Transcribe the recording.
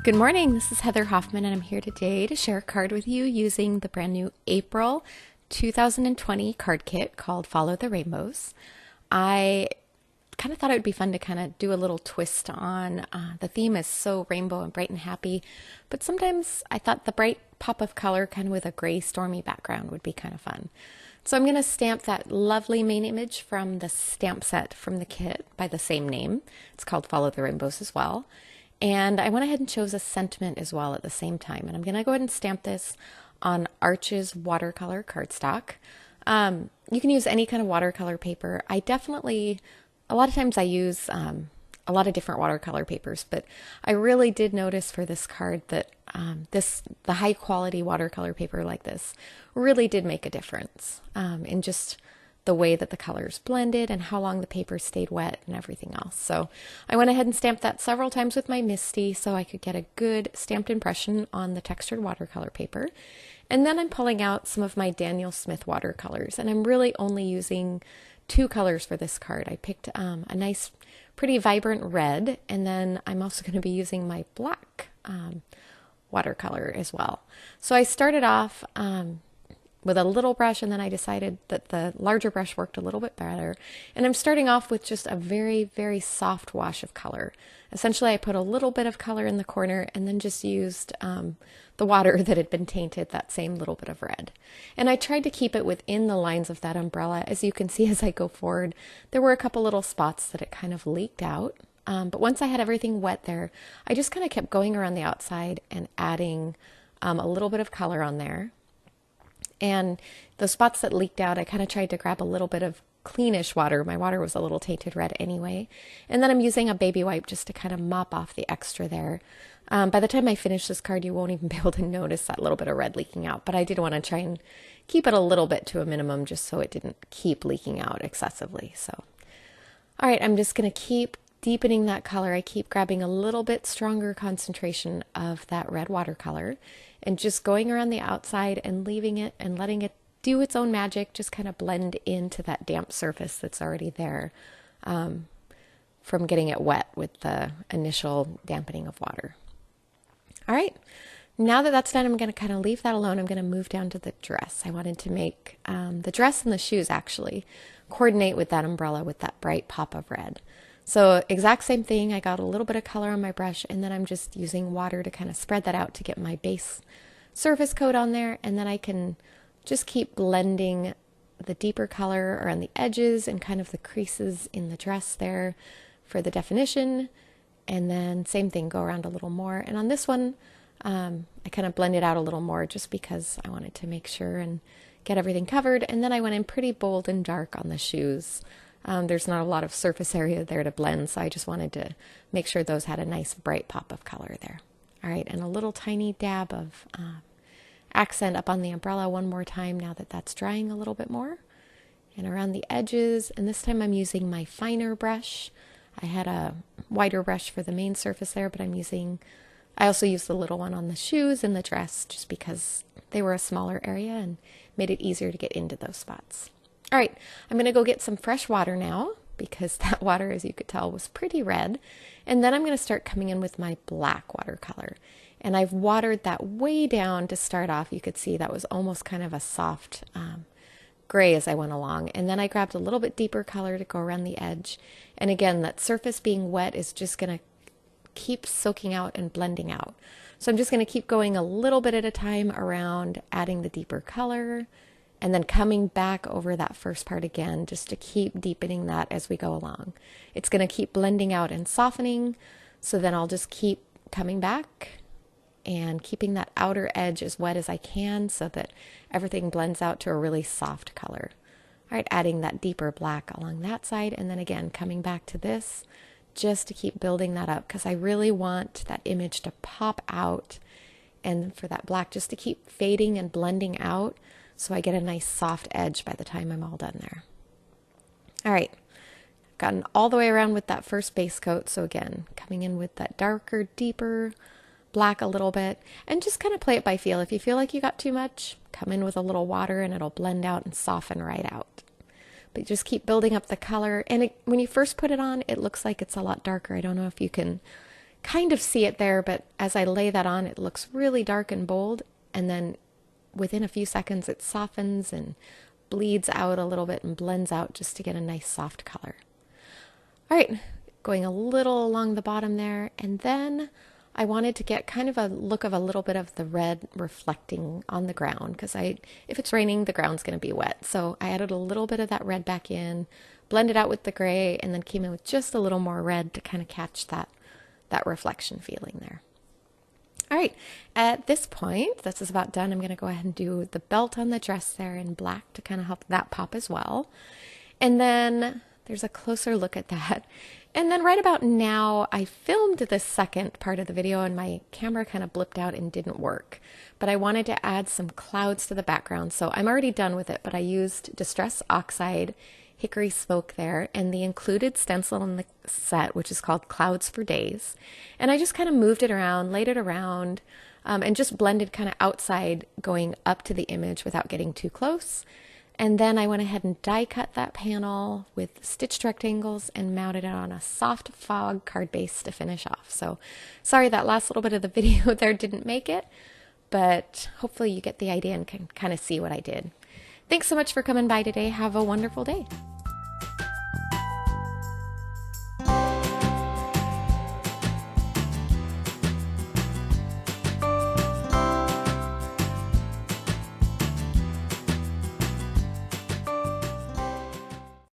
Good morning, this is Heather Hoffman and I'm here today to share a card with you using the brand new April 2020 card kit called Follow the Rainbows. I kind of thought it would be fun to kind of do a little twist on the theme is so rainbow and bright and happy, but sometimes I thought the bright pop of color kind of with a gray stormy background would be kind of fun. So I'm going to stamp that lovely main image from the stamp set from the kit by the same name. It's called Follow the Rainbows as well. And I went ahead and chose a sentiment as well at the same time. And I'm going to go ahead and stamp this on Arch's watercolor cardstock. You can use any kind of watercolor paper. A lot of times I use a lot of different watercolor papers, but I really did notice for this card that the high quality watercolor paper like this really did make a difference in just the way that the colors blended and how long the paper stayed wet and everything else. So I went ahead and stamped that several times with my MISTI so I could get a good stamped impression on the textured watercolor paper. And then I'm pulling out some of my Daniel Smith watercolors, and I'm really only using two colors for this card. I picked a nice, pretty vibrant red, and then I'm also going to be using my black watercolor as well. So I started off with a little brush, and then I decided that the larger brush worked a little bit better. And I'm starting off with just a very, very soft wash of color. Essentially, I put a little bit of color in the corner and then just used the water that had been tainted, that same little bit of red. And I tried to keep it within the lines of that umbrella. As you can see as I go forward, there were a couple little spots that it kind of leaked out. But once I had everything wet there, I just kind of kept going around the outside and adding a little bit of color on there. And the spots that leaked out, I kind of tried to grab a little bit of cleanish water. My water was a little tainted red anyway. And then I'm using a baby wipe just to kind of mop off the extra there. By the time I finish this card, you won't even be able to notice that little bit of red leaking out. But I did want to try and keep it a little bit to a minimum just so it didn't keep leaking out excessively. So, all right, I'm just going to keep deepening that color. I keep grabbing a little bit stronger concentration of that red watercolor and just going around the outside and leaving it and letting it do its own magic, just kind of blend into that damp surface that's already there from getting it wet with the initial dampening of water. All right, now that that's done, I'm going to kind of leave that alone. I'm going to move down to the dress. I wanted to make the dress and the shoes actually coordinate with that umbrella with that bright pop of red. So exact same thing, I got a little bit of color on my brush, and then I'm just using water to kind of spread that out to get my base surface coat on there, and then I can just keep blending the deeper color around the edges and kind of the creases in the dress there for the definition, and then same thing, go around a little more. And on this one, I kind of blended out a little more just because I wanted to make sure and get everything covered, and then I went in pretty bold and dark on the shoes. There's not a lot of surface area there to blend, so I just wanted to make sure those had a nice bright pop of color there. All right, and a little tiny dab of accent up on the umbrella one more time now that that's drying a little bit more. And around the edges, and this time I'm using my finer brush. I had a wider brush for the main surface there, but I also used the little one on the shoes and the dress just because they were a smaller area and made it easier to get into those spots. All right, I'm going to go get some fresh water now because that water, as you could tell, was pretty red. And then I'm going to start coming in with my black watercolor. And I've watered that way down to start off. You could see that was almost kind of a soft gray as I went along. And then I grabbed a little bit deeper color to go around the edge. And again, that surface being wet is just going to keep soaking out and blending out. So I'm just going to keep going a little bit at a time around adding the deeper color, and then coming back over that first part again, just to keep deepening that as we go along. It's going to keep blending out and softening, so then I'll just keep coming back and keeping that outer edge as wet as I can so that everything blends out to a really soft color. All right, adding that deeper black along that side, and then again, coming back to this, just to keep building that up, because I really want that image to pop out, and for that black just to keep fading and blending out, so I get a nice soft edge by the time I'm all done there. All right, gotten all the way around with that first base coat. So again, coming in with that darker, deeper black a little bit, and just kind of play it by feel. If you feel like you got too much, come in with a little water and it'll blend out and soften right out. But just keep building up the color. And when you first put it on, it looks like it's a lot darker. I don't know if you can kind of see it there, but as I lay that on, it looks really dark and bold, and then within a few seconds it softens and bleeds out a little bit and blends out just to get a nice soft color. All right, going a little along the bottom there, and then I wanted to get kind of a look of a little bit of the red reflecting on the ground, because if it's raining, the ground's going to be wet. So I added a little bit of that red back in, blended out with the gray, and then came in with just a little more red to kind of catch that reflection feeling there. All right, at this point, this is about done. I'm going to go ahead and do the belt on the dress there in black to kind of help that pop as well. And then there's a closer look at that. And then right about now, I filmed the second part of the video and my camera kind of blipped out and didn't work. But I wanted to add some clouds to the background, so I'm already done with it, but I used Distress Oxide Hickory Smoke there and the included stencil in the set, which is called Clouds for Days. And I just kind of moved it around, laid it around, and just blended kind of outside going up to the image without getting too close. And then I went ahead and die cut that panel with stitched rectangles and mounted it on a soft fog card base to finish off. So sorry that last little bit of the video there didn't make it, but hopefully you get the idea and can kind of see what I did. Thanks so much for coming by today. Have a wonderful day.